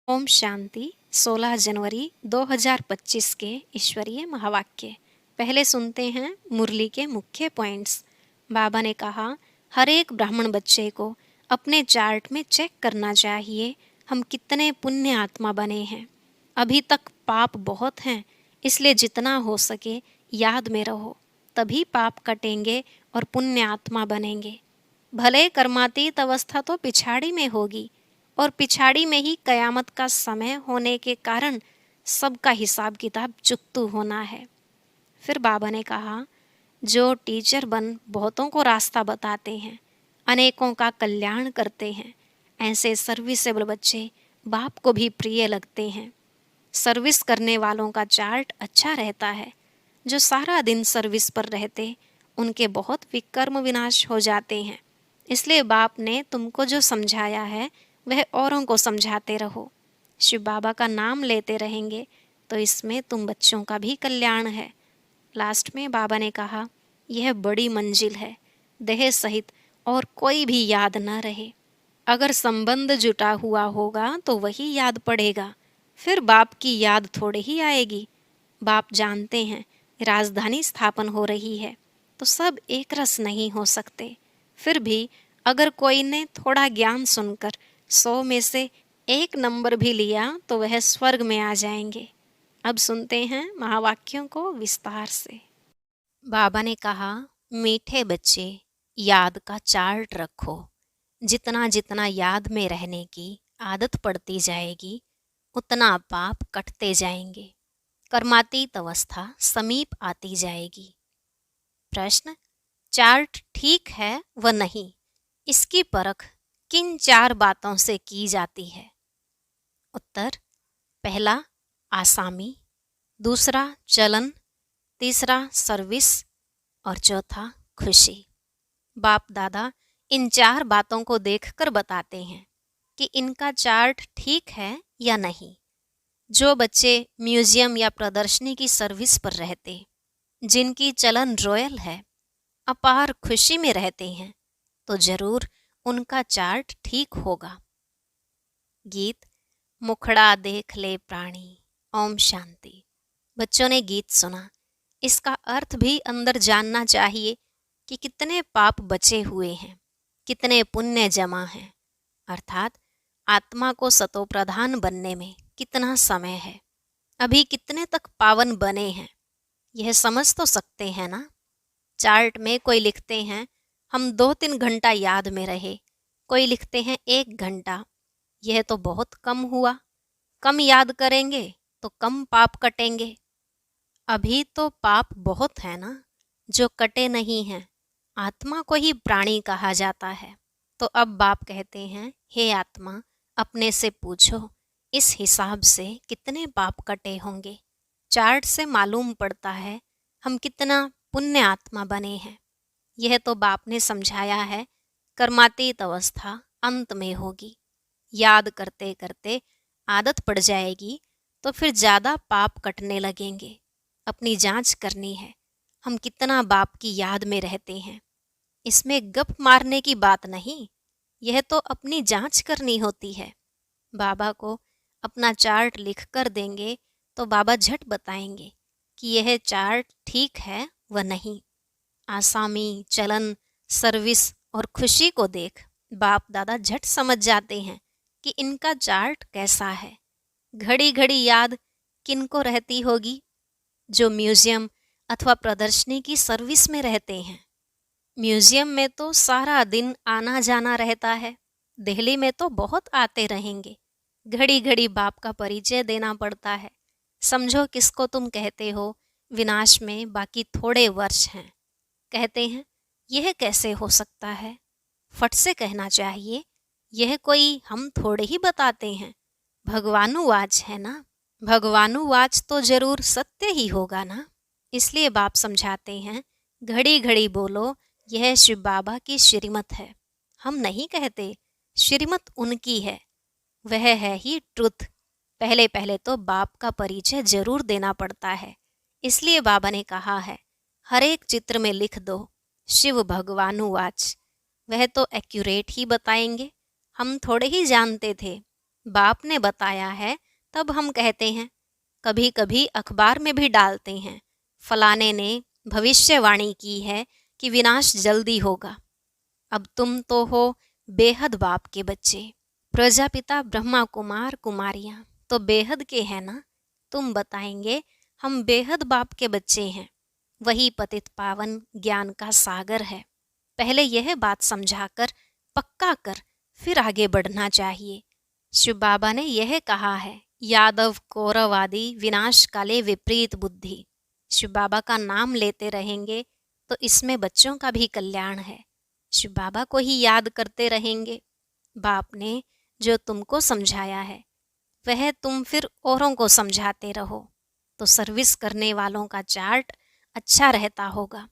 ओम शांति। 16 जनवरी 2025 के ईश्वरीय महावाक्य। पहले सुनते हैं मुरली के मुख्य पॉइंट्स। बाबा ने कहा, हर एक ब्राह्मण बच्चे को अपने चार्ट में चेक करना चाहिए हम कितने पुण्य आत्मा बने हैं। अभी तक पाप बहुत हैं, इसलिए जितना हो सके याद में रहो, तभी पाप कटेंगे और पुण्य आत्मा बनेंगे। भले कर्मातीत अवस्था तो पिछाड़ी में होगी और पिछाड़ी में ही कयामत का समय होने के कारण सबका हिसाब किताब चुकतू होना है। फिर बाबा ने कहा, जो टीचर बन बहुतों को रास्ता बताते हैं, अनेकों का कल्याण करते हैं, ऐसे सर्विसेबल बच्चे बाप को भी प्रिय लगते हैं। सर्विस करने वालों का चार्ट अच्छा रहता है। जो सारा दिन सर्विस पर रहते, उनके बहुत विकर्म विनाश हो जाते हैं। इसलिए बाप ने तुमको जो समझाया है वह औरों को समझाते रहो। शिव बाबा का नाम लेते रहेंगे तो इसमें तुम बच्चों का भी कल्याण है। लास्ट में बाबा ने कहा, यह बड़ी मंजिल है, देह सहित और कोई भी याद न रहे। अगर संबंध जुटा हुआ होगा तो वही याद पड़ेगा, फिर बाप की याद थोड़े ही आएगी। बाप जानते हैं राजधानी स्थापन हो रही है तो सब एक रस नहीं हो सकते। फिर भी अगर कोई ने थोड़ा ज्ञान सुनकर 100 में से 1 नंबर भी लिया तो वह स्वर्ग में आ जाएंगे। अब सुनते हैं महावाक्यों को विस्तार से। बाबा ने कहा, मीठे बच्चे, याद का चार्ट रखो। जितना जितना याद में रहने की आदत पड़ती जाएगी उतना पाप कटते जाएंगे, कर्मातीत अवस्था समीप आती जाएगी। प्रश्न, चार्ट ठीक है व नहीं, इसकी परख किन 4 बातों से की जाती है? उत्तर, पहला आसामी, दूसरा चलन, तीसरा सर्विस और चौथा खुशी। बाप दादा इन 4 बातों को देखकर बताते हैं कि इनका चार्ट ठीक है या नहीं। जो बच्चे म्यूजियम या प्रदर्शनी की सर्विस पर रहते, जिनकी चलन रॉयल है, अपार खुशी में रहते हैं, तो जरूर उनका चार्ट ठीक होगा। गीत, मुखड़ा देख ले प्राणी, ओम शांति। बच्चों ने गीत सुना, इसका अर्थ भी अंदर जानना चाहिए कि कितने पाप बचे हुए हैं, कितने पुण्य जमा हैं, अर्थात आत्मा को सतोप्रधान बनने में कितना समय है, अभी कितने तक पावन बने हैं, यह समझ तो सकते हैं ना। चार्ट में कोई लिखते हैं हम 2-3 घंटा याद में रहे, कोई लिखते हैं 1 घंटा। यह तो बहुत कम हुआ। कम याद करेंगे तो कम पाप कटेंगे। अभी तो पाप बहुत है ना, जो कटे नहीं हैं। आत्मा को ही प्राणी कहा जाता है। तो अब बाप कहते हैं, हे आत्मा, अपने से पूछो इस हिसाब से कितने पाप कटे होंगे। चार्ट से मालूम पड़ता है हम कितना पुण्य आत्मा बने हैं। यह तो बाप ने समझाया है, कर्मातीत अवस्था अंत में होगी। याद करते करते आदत पड़ जाएगी तो फिर ज़्यादा पाप कटने लगेंगे। अपनी जांच करनी है, हम कितना बाप की याद में रहते हैं। इसमें गप मारने की बात नहीं, यह तो अपनी जांच करनी होती है। बाबा को अपना चार्ट लिख कर देंगे तो बाबा झट बताएंगे कि यह चार्ट ठीक है व नहीं। आसामी, चलन, सर्विस और खुशी को देख बाप दादा झट समझ जाते हैं कि इनका चार्ट कैसा है। घड़ी घड़ी याद किनको रहती होगी? जो म्यूजियम अथवा प्रदर्शनी की सर्विस में रहते हैं। म्यूजियम में तो सारा दिन आना जाना रहता है, दिल्ली में तो बहुत आते रहेंगे। घड़ी घड़ी बाप का परिचय देना पड़ता है। समझो किसको तुम कहते हो विनाश में बाकी थोड़े वर्ष हैं। कहते हैं यह कैसे हो सकता है? फट से कहना चाहिए, यह कोई हम थोड़े ही बताते हैं, भगवानुवाच है ना। भगवानुवाच तो जरूर सत्य ही होगा ना। इसलिए बाप समझाते हैं, घड़ी घड़ी बोलो यह शिव बाबा की श्रीमत है। हम नहीं कहते, श्रीमत उनकी है, वह है ही ट्रुथ। पहले पहले तो बाप का परिचय जरूर देना पड़ता है। इसलिए बाबा ने कहा है, हर एक चित्र में लिख दो शिव भगवानुवाच। वह तो एक्यूरेट ही बताएंगे, हम थोड़े ही जानते थे। बाप ने बताया है तब हम कहते हैं, कभी कभी अखबार में भी डालते हैं, फलाने ने भविष्यवाणी की है कि विनाश जल्दी होगा। अब तुम तो हो बेहद बाप के बच्चे, प्रजापिता ब्रह्मा कुमार कुमारियां तो बेहद के हैं ना। तुम बताएंगे हम बेहद बाप के बच्चे हैं, वही पतित पावन ज्ञान का सागर है। पहले यह बात समझाकर पक्का कर फिर आगे बढ़ना चाहिए। शिव बाबा ने यह कहा है, यादव कौरवादी विनाश काले विपरीत बुद्धि। शिव बाबा का नाम लेते रहेंगे तो इसमें बच्चों का भी कल्याण है। शिव बाबा को ही याद करते रहेंगे। बाप ने जो तुमको समझाया है वह तुम फिर औरों को समझाते रहो तो सर्विस करने वालों का चार्ट अच्छा रहता होगा।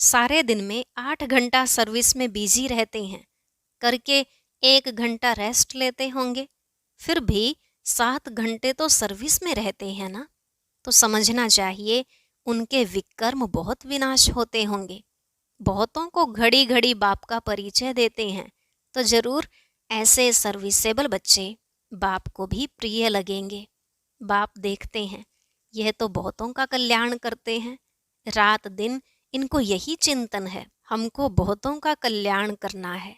सारे दिन में 8 घंटा सर्विस में बिजी रहते हैं, करके 1 घंटा रेस्ट लेते होंगे, फिर भी 7 घंटे तो सर्विस में रहते हैं ना। तो समझना चाहिए उनके विकर्म बहुत विनाश होते होंगे। बहुतों को घड़ी घड़ी बाप का परिचय देते हैं तो जरूर ऐसे सर्विसेबल बच्चे बाप को भी प्रिय लगेंगे। बाप देखते हैं यह तो बहुतों का कल्याण करते हैं, रात दिन इनको यही चिंतन है, हमको बहुतों का कल्याण करना है।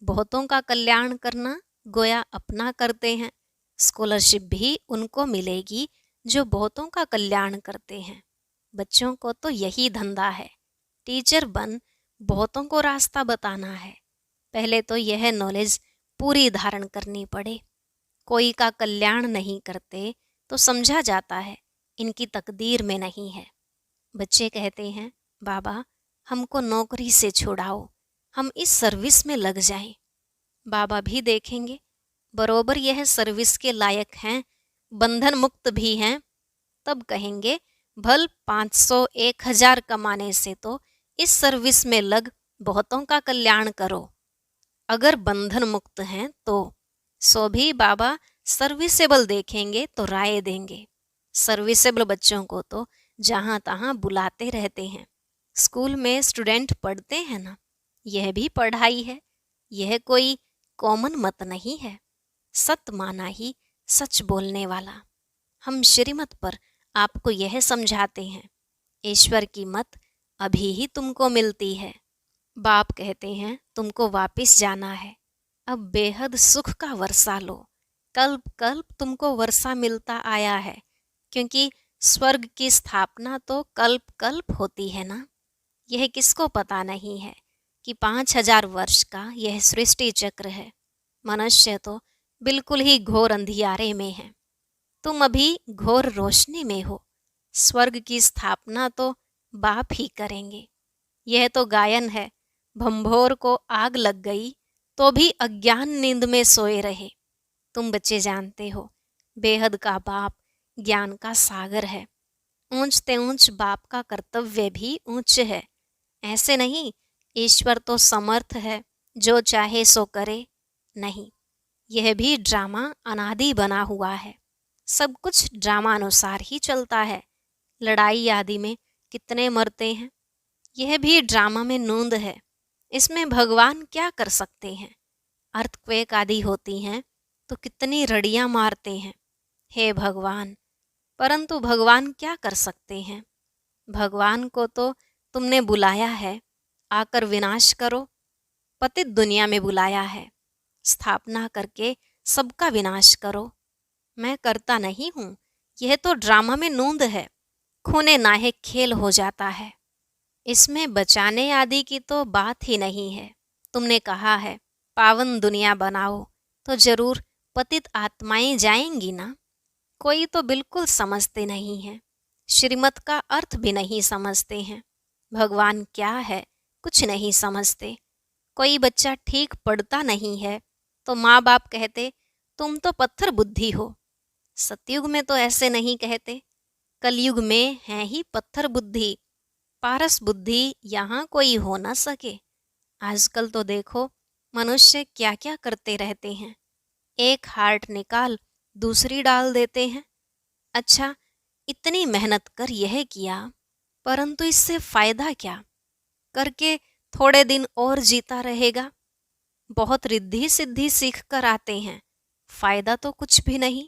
बहुतों का कल्याण करना गोया अपना करते हैं। स्कॉलरशिप भी उनको मिलेगी जो बहुतों का कल्याण करते हैं। बच्चों को तो यही धंधा है, टीचर बन बहुतों को रास्ता बताना है। पहले तो यह नॉलेज पूरी धारण करनी पड़े। कोई का कल्याण नहीं करते तो समझा जाता है इनकी तकदीर में नहीं है। बच्चे कहते हैं, बाबा हमको नौकरी से छुड़ाओ, हम इस सर्विस में लग जाएं। बाबा भी देखेंगे बरोबर यह सर्विस के लायक हैं, बंधन मुक्त भी हैं, तब कहेंगे भल 500 1000 कमाने से तो इस सर्विस में लग बहुतों का कल्याण करो। अगर बंधन मुक्त हैं तो सो भी बाबा सर्विसेबल देखेंगे तो राय देंगे। सर्विसेबल बच्चों को तो जहाँ तहाँ बुलाते रहते हैं। स्कूल में स्टूडेंट पढ़ते हैं ना, यह भी पढ़ाई है, यह कोई कॉमन मत नहीं है। सत माना ही सच बोलने वाला। हम श्रीमत पर आपको यह समझाते हैं, ईश्वर की मत अभी ही तुमको मिलती है। बाप कहते हैं तुमको वापिस जाना है, अब बेहद सुख का वर्षा लो। कल्प कल्प तुमको वर्षा मिलता आया है, क्योंकि स्वर्ग की स्थापना तो कल्प कल्प होती है ना। यह किसको पता नहीं है कि 5000 वर्ष का यह सृष्टि चक्र है। मनुष्य तो बिल्कुल ही घोर अंधियारे में है, तुम अभी घोर रोशनी में हो। स्वर्ग की स्थापना तो बाप ही करेंगे। यह तो गायन है, भंभोर को आग लग गई तो भी अज्ञान नींद में सोए रहे। तुम बच्चे जानते हो बेहद का बाप ज्ञान का सागर है। ऊंचते ऊंच बाप का कर्तव्य भी ऊंच है। ऐसे नहीं ईश्वर तो समर्थ है, जो चाहे सो करे, नहीं, यह भी ड्रामा अनादि बना हुआ है। सब कुछ ड्रामा अनुसार ही चलता है। लड़ाई आदि में कितने मरते हैं, यह भी ड्रामा में नूंद है। इसमें भगवान क्या कर सकते हैं। अर्थक्वेक आदि होती हैं तो कितनी रड़ियां मारते हैं, हे भगवान। परंतु भगवान क्या कर सकते हैं। भगवान को तो तुमने बुलाया है आकर विनाश करो, पतित दुनिया में बुलाया है स्थापना करके सबका विनाश करो। मैं करता नहीं हूँ, यह तो ड्रामा में नूंद है, खूने नाहे खेल हो जाता है। इसमें बचाने आदि की तो बात ही नहीं है। तुमने कहा है पावन दुनिया बनाओ, तो जरूर पतित आत्माएं जाएंगी ना। कोई तो बिल्कुल समझते नहीं है, श्रीमत का अर्थ भी नहीं समझते हैं। भगवान क्या है कुछ नहीं समझते। कोई बच्चा ठीक पढ़ता नहीं है तो माँ बाप कहते तुम तो पत्थर बुद्धि हो। सतयुग में तो ऐसे नहीं कहते, कलयुग में है ही पत्थर बुद्धि, पारस बुद्धि यहाँ कोई हो ना सके। आजकल तो देखो मनुष्य क्या क्या करते रहते हैं, एक हार्ट निकाल दूसरी डाल देते हैं। अच्छा, इतनी मेहनत कर यह किया, परंतु इससे फायदा क्या। करके थोड़े दिन और जीता रहेगा। बहुत रिद्धि सिद्धि सीख कर आते हैं, फायदा तो कुछ भी नहीं।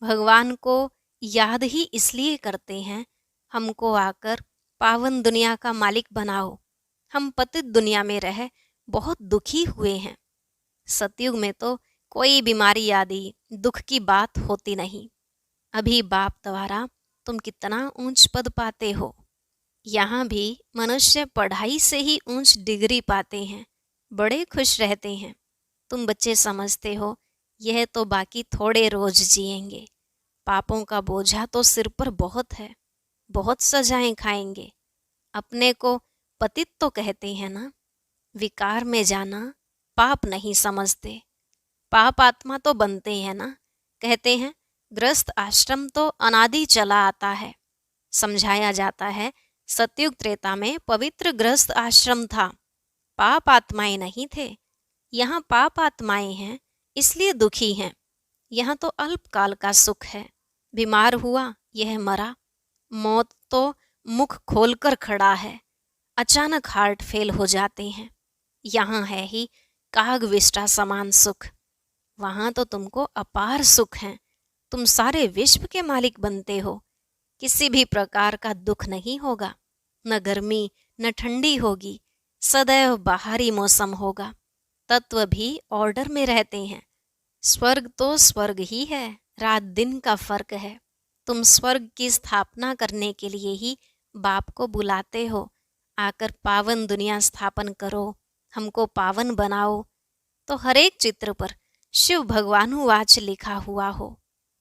भगवान को याद ही इसलिए करते हैं, हमको आकर पावन दुनिया का मालिक बनाओ। हम पतित दुनिया में रह बहुत दुखी हुए हैं। सतयुग में तो कोई बीमारी आदि दुख की बात होती नहीं। अभी बाप द्वारा तुम कितना ऊंच पद पाते हो। यहाँ भी मनुष्य पढ़ाई से ही ऊंच डिग्री पाते हैं, बड़े खुश रहते हैं। तुम बच्चे समझते हो यह तो बाकी थोड़े रोज जिएंगे, पापों का बोझा तो सिर पर बहुत है, बहुत सजाएं खाएंगे। अपने को पतित तो कहते हैं ना। विकार में जाना पाप नहीं समझते। पाप आत्मा तो बनते हैं ना। कहते हैं गृहस्थ आश्रम तो अनादि चला आता है। समझाया जाता है सतयुग त्रेता में पवित्र गृहस्थ आश्रम था, पाप आत्माएं नहीं थे। यहाँ पाप आत्माएं हैं इसलिए दुखी हैं। यहाँ तो अल्पकाल का सुख है। बीमार हुआ यह मरा, मौत तो मुख खोलकर खड़ा है। अचानक हार्ट फेल हो जाते हैं। यहाँ है ही काग विष्टा समान सुख। वहां तो तुमको अपार सुख है। तुम सारे विश्व के मालिक बनते हो। किसी भी प्रकार का दुख नहीं होगा, न गर्मी न ठंडी होगी, सदैव बाहरी मौसम होगा। तत्व भी ऑर्डर में रहते हैं। स्वर्ग तो स्वर्ग ही है, रात दिन का फर्क है। तुम स्वर्ग की स्थापना करने के लिए ही बाप को बुलाते हो, आकर पावन दुनिया स्थापन करो, हमको पावन बनाओ। तो हर एक चित्र पर शिव भगवानुवाच लिखा हुआ हो,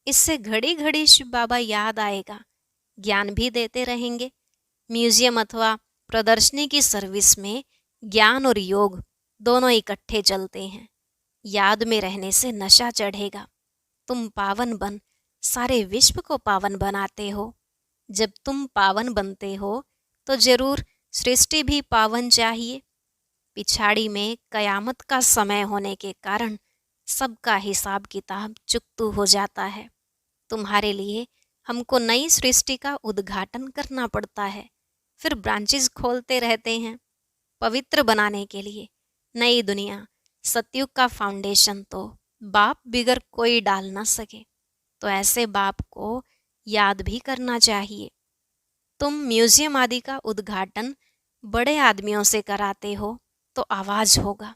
इससे घड़ी घड़ी शिव बाबा याद आएगा, ज्ञान भी देते रहेंगे। म्यूजियम अथवा प्रदर्शनी की सर्विस में ज्ञान और योग दोनों इकट्ठे चलते हैं। याद में रहने से नशा चढ़ेगा। तुम पावन बन सारे विश्व को पावन बनाते हो। जब तुम पावन बनते हो तो जरूर सृष्टि भी पावन चाहिए। पिछाड़ी में कयामत का समय होने के कारण सबका हिसाब किताब चुकतू हो जाता है। तुम्हारे लिए हमको नई सृष्टि का उद्घाटन करना पड़ता है, फिर ब्रांचेस खोलते रहते हैं पवित्र बनाने के लिए। नई दुनिया सतयुग का फाउंडेशन तो बाप बिगर कोई डाल ना सके, तो ऐसे बाप को याद भी करना चाहिए। तुम म्यूजियम आदि का उद्घाटन बड़े आदमियों से कराते हो तो आवाज होगा,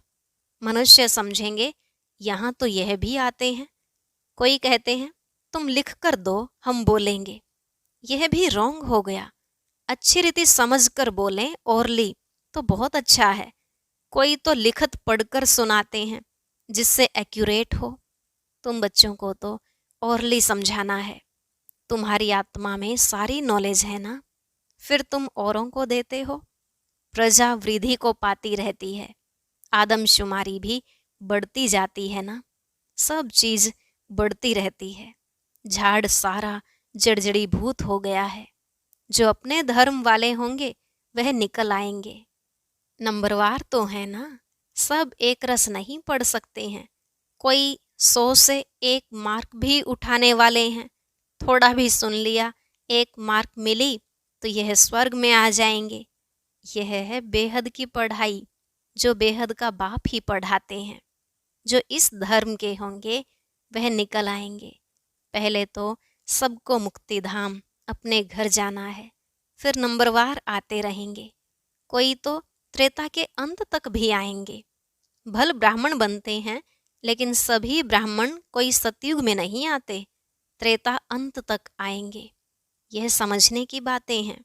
मनुष्य समझेंगे यहाँ तो यह भी आते हैं। कोई कहते हैं तुम लिख कर दो हम बोलेंगे, यह भी रॉन्ग हो गया। अच्छी रीति समझ कर बोलें ओरली तो बहुत अच्छा है। कोई तो लिखत पढ़कर सुनाते हैं जिससे एक्यूरेट हो। तुम बच्चों को तो ओरली समझाना है। तुम्हारी आत्मा में सारी नॉलेज है ना, फिर तुम औरों को देते हो। प्रजा वृद्धि को पाती रहती है, आदमशुमारी भी बढ़ती जाती है ना। सब चीज बढ़ती रहती है। झाड़ सारा जड़जड़ीभूत हो गया है। जो अपने धर्म वाले होंगे वह निकल आएंगे। नंबरवार तो है ना, सब एक रस नहीं पढ़ सकते हैं। कोई 100 से 1 मार्क भी उठाने वाले हैं। थोड़ा भी सुन लिया, 1 मार्क मिली तो यह स्वर्ग में आ जाएंगे। यह है बेहद की पढ़ाई, जो बेहद का बाप ही पढ़ाते हैं। जो इस धर्म के होंगे वह निकल आएंगे। पहले तो सबको मुक्ति धाम अपने घर जाना है, फिर नंबरवार आते रहेंगे। कोई तो त्रेता के अंत तक भी आएंगे। भल ब्राह्मण बनते हैं, लेकिन सभी ब्राह्मण कोई सतयुग में नहीं आते, त्रेता अंत तक आएंगे। यह समझने की बातें हैं।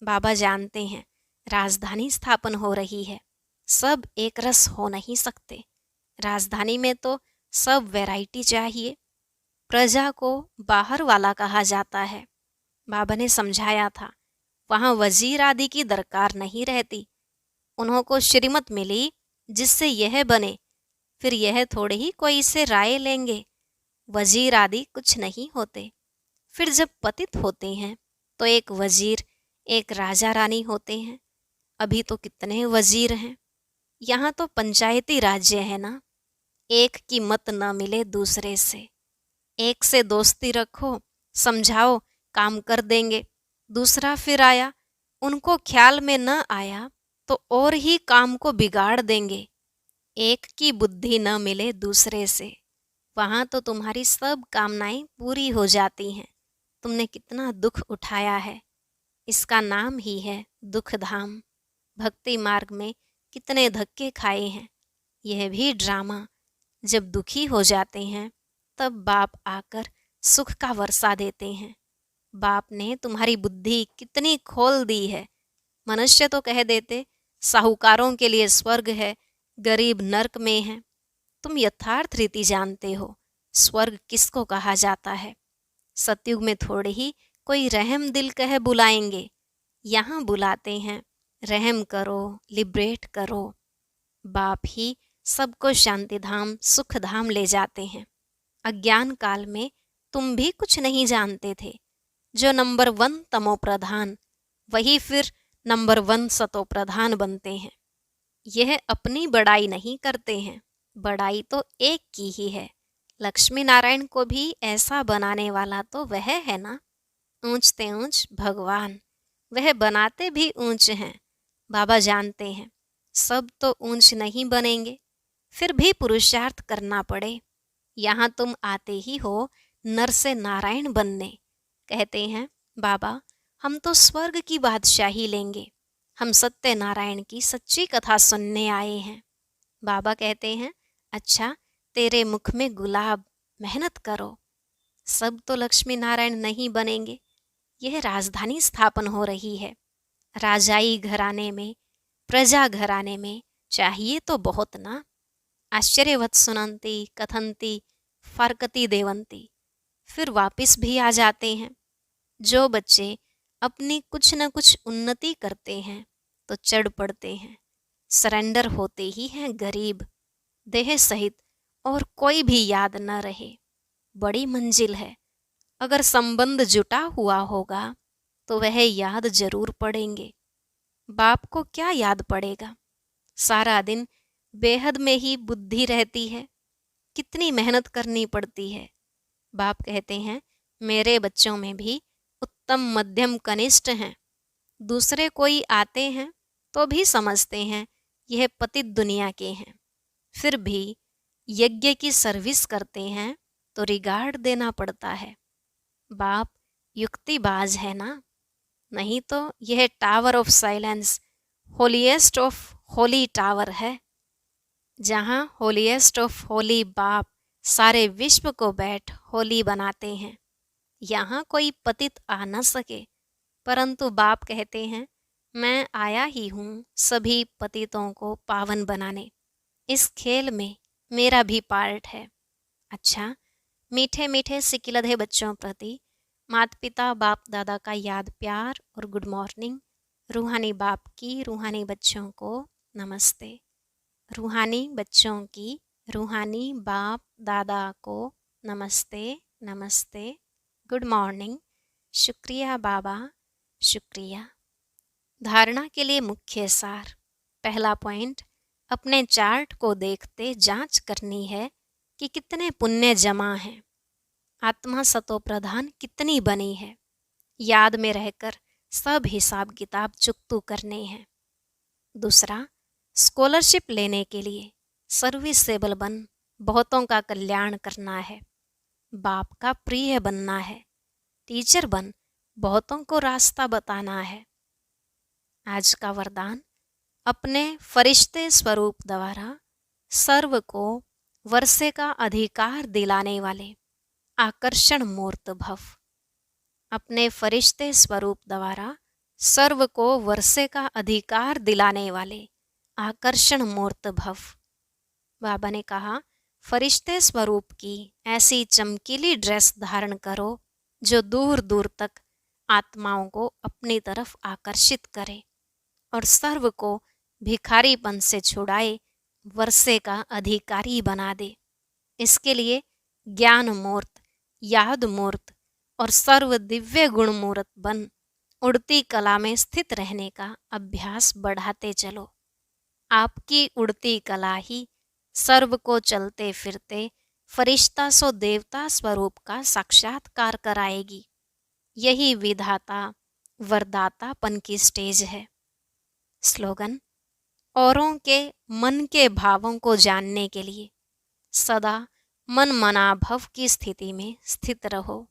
बाबा जानते हैं राजधानी स्थापन हो रही है, सब एक रस हो नहीं सकते। राजधानी में तो सब वैरायटी चाहिए। प्रजा को बाहर वाला कहा जाता है। बाबा ने समझाया था वहाँ वजीर आदि की दरकार नहीं रहती। उन्हों को श्रीमत मिली जिससे यह बने, फिर यह थोड़े ही कोई से राय लेंगे। वजीर आदि कुछ नहीं होते। फिर जब पतित होते हैं तो एक वजीर एक राजा रानी होते हैं। अभी तो कितने वजीर हैं। यहाँ तो पंचायती राज्य है ना। एक की मत न मिले दूसरे से। एक से दोस्ती रखो, समझाओ काम कर देंगे। दूसरा फिर आया, उनको ख्याल में न आया तो और ही काम को बिगाड़ देंगे। एक की बुद्धि न मिले दूसरे से, वहाँ तो तुम्हारी सब कामनाएं पूरी हो जाती हैं। तुमने कितना दुख उठाया है, इसका नाम ही है दुख धाम। भक्ति मार्ग में कितने धक्के खाए हैं, यह भी ड्रामा। जब दुखी हो जाते हैं तब बाप आकर सुख का वर्षा देते हैं। बाप ने तुम्हारी बुद्धि कितनी खोल दी है। मनुष्य तो कह देते साहूकारों के लिए स्वर्ग है, गरीब नर्क में है। तुम यथार्थ रीति जानते हो स्वर्ग किसको कहा जाता है। सतयुग में थोड़े ही कोई रहम दिल कह बुलाएंगे, यहाँ बुलाते हैं रहम करो, लिबरेट करो। बाप ही सबको शांति धाम सुख धाम ले जाते हैं। अज्ञान काल में तुम भी कुछ नहीं जानते थे। जो नंबर 1 तमो प्रधान, वही फिर नंबर 1 सतो प्रधान बनते हैं। यह अपनी बड़ाई नहीं करते हैं, बड़ाई तो एक की ही है। लक्ष्मी नारायण को भी ऐसा बनाने वाला तो वह है ना। ऊंचते ऊंच भगवान, वह बनाते भी ऊंच हैं। बाबा जानते हैं सब तो ऊंच नहीं बनेंगे, फिर भी पुरुषार्थ करना पड़े। यहाँ तुम आते ही हो नर से नारायण बनने। कहते हैं बाबा हम तो स्वर्ग की बादशाही लेंगे, हम सत्य नारायण की सच्ची कथा सुनने आए हैं। बाबा कहते हैं अच्छा तेरे मुख में गुलाब, मेहनत करो। सब तो लक्ष्मी नारायण नहीं बनेंगे। यह राजधानी स्थापन हो रही है। राजाई घराने में, प्रजा घराने में चाहिए तो बहुत ना। आश्चर्यवत सुनंती कथंती फारकती देवंती, फिर वापिस भी आ जाते हैं। जो बच्चे अपनी कुछ न कुछ उन्नति करते हैं तो चढ़ पड़ते हैं, सरेंडर होते ही हैं गरीब। देह सहित और कोई भी याद न रहे, बड़ी मंजिल है। अगर संबंध जुटा हुआ होगा तो वह याद जरूर पड़ेंगे। बाप को क्या याद पड़ेगा, सारा दिन बेहद में ही बुद्धि रहती है। कितनी मेहनत करनी पड़ती है। बाप कहते हैं मेरे बच्चों में भी उत्तम मध्यम कनिष्ठ हैं। दूसरे कोई आते हैं तो भी समझते हैं यह पतित दुनिया के हैं, फिर भी यज्ञ की सर्विस करते हैं तो रिगार्ड देना पड़ता है। बाप युक्तिबाज है ना, नहीं तो यह tower of silence holiest of Holi tower है, जहाँ होलीएस्ट ऑफ होली बाप सारे विश्व को बैठ होली बनाते हैं। यहाँ कोई पतित आ न सके, परंतु बाप कहते हैं मैं आया ही हूँ सभी पतितों को पावन बनाने। इस खेल में मेरा भी पार्ट है। अच्छा, मीठे मीठे सिकिलधे बच्चों प्रति माता पिता बाप दादा का याद प्यार और गुड मॉर्निंग। रूहानी बाप की रूहानी बच्चों को नमस्ते। रूहानी बच्चों की रूहानी बाप दादा को नमस्ते नमस्ते, गुड मॉर्निंग। शुक्रिया बाबा, शुक्रिया। धारणा के लिए मुख्य सार। पहला पॉइंट, अपने चार्ट को देखते जांच करनी है कि कितने पुण्य जमा हैं। आत्मा सतो प्रधान कितनी बनी है, याद में रहकर सब हिसाब किताब चुकतू करने हैं। दूसरा, स्कॉलरशिप लेने के लिए सर्विसेबल बन बहुतों का कल्याण करना है। बाप का प्रिय बनना है। टीचर बन बहुतों को रास्ता बताना है। आज का वरदान, अपने फरिश्ते स्वरूप द्वारा सर्व को वर्षे का अधिकार दिलाने वाले आकर्षण मूर्त भव। अपने फरिश्ते स्वरूप द्वारा सर्व को वर्षे का अधिकार दिलाने वाले आकर्षण मूर्त भव। बाबा ने कहा फरिश्ते स्वरूप की ऐसी चमकीली ड्रेस धारण करो जो दूर दूर तक आत्माओं को अपनी तरफ आकर्षित करे और सर्व को भिखारीपन से छुड़ाए, वर्षे का अधिकारी बना दे। इसके लिए ज्ञान मूर्त, याद मूर्त और सर्व दिव्य गुण मूर्त बन उड़ती कला में स्थित रहने का अभ्यास बढ़ाते चलो। आपकी उड़ती कला ही सर्व को चलते फिरते फरिश्ता सो देवता स्वरूप का साक्षात्कार कराएगी। यही विधाता वरदातापन की स्टेज है। स्लोगन, औरों के मन के भावों को जानने के लिए सदा मन मनाभव की स्थिति में स्थित रहो।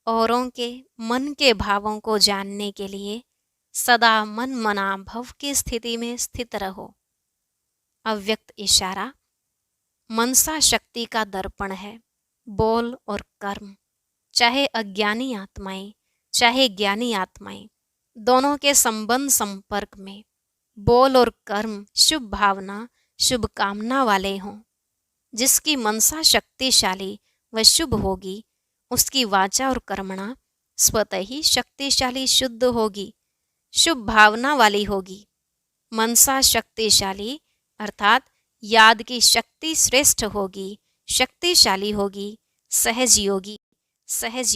औरों के मन के भावों को जानने के लिए सदा मन मनाभव की स्थिति में स्थित रहो। अव्यक्त इशारा मनसा शक्ति का दर्पण है। बोल और कर्म, चाहे अज्ञानी आत्माएं चाहे ज्ञानी आत्माएं, दोनों के संबंध संपर्क में बोल और कर्म शुभ भावना शुभ कामना वाले हों। जिसकी मनसा शक्तिशाली व शुभ होगी, उसकी वाचा और कर्मणा स्वतः ही शक्तिशाली शुद्ध होगी, शुभ भावना वाली होगी। मनसा शक्तिशाली अर्थात याद की शक्ति श्रेष्ठ होगी, शक्तिशाली होगी, सहज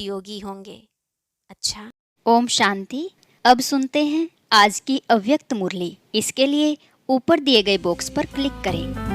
योगी होंगे। अच्छा, ओम शांति। अब सुनते हैं आज की अव्यक्त मुरली। इसके लिए ऊपर दिए गए बॉक्स पर क्लिक करें।